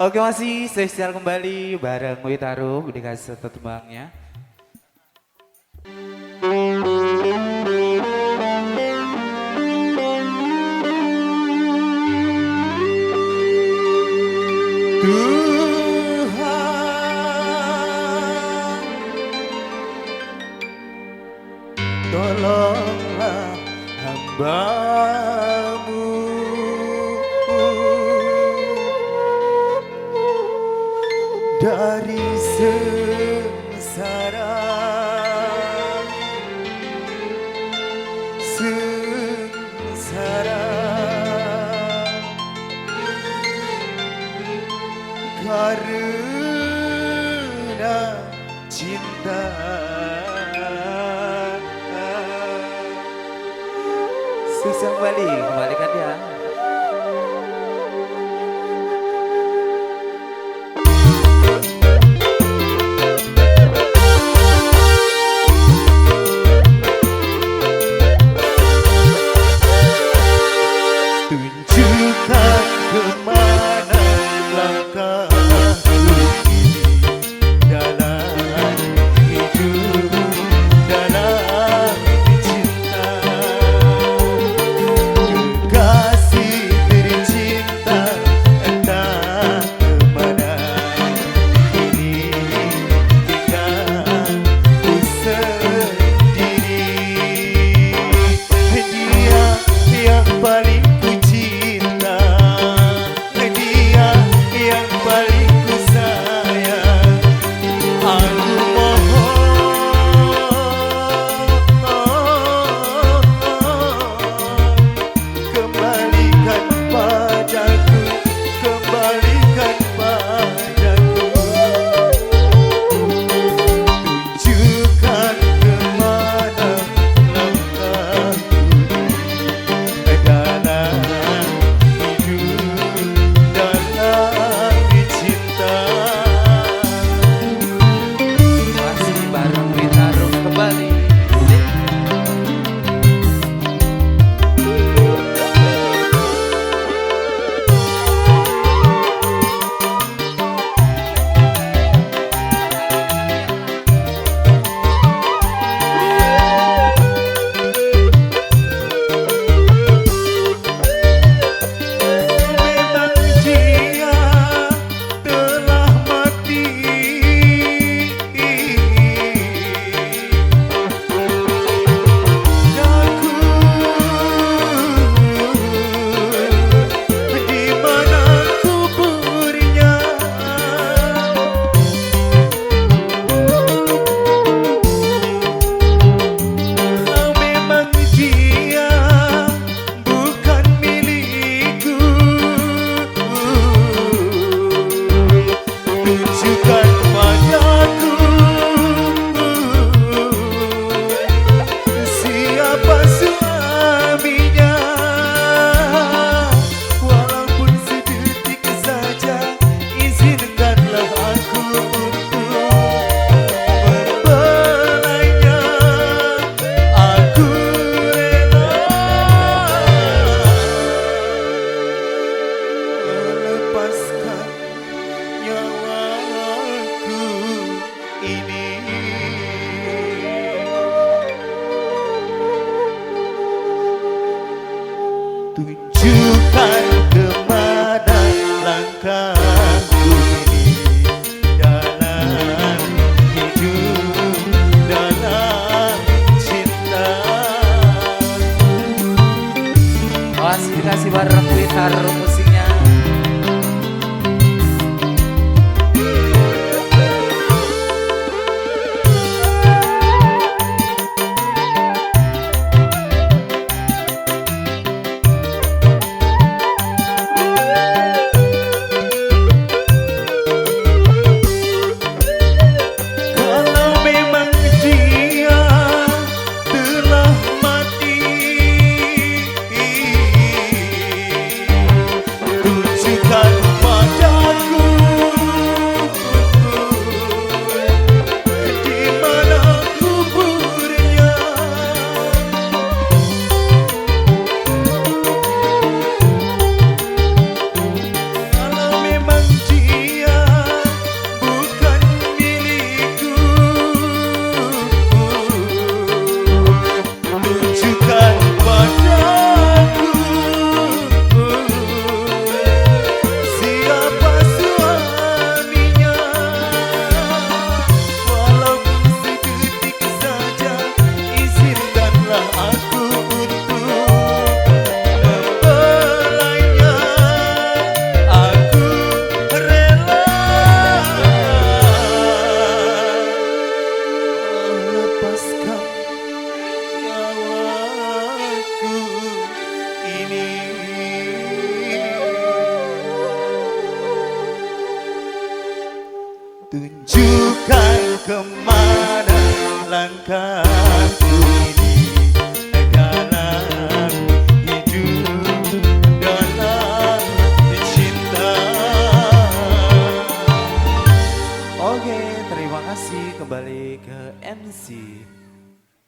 Oke, masih spesial kembali bareng Witarum dikasih satu tembangnya. Tuhan, tolonglah hamba-Mu dari sengsara, sengsara, karena cinta. Susah kembalikan dia. Tunjukkan kemana langkahku ini dalam hidup, dalam cinta. Kekasih tercinta, entah kemana kini tinggalku sendiri. Dia yang paling tunjukkan kemana langkahku ini dalam hidup, dalam cinta. Awas dikasih bareng Witarum musiknya. Tunjukkan kemana langkahku ini dalam hidup, dalam cinta. Oke, terima kasih kembali ke MC.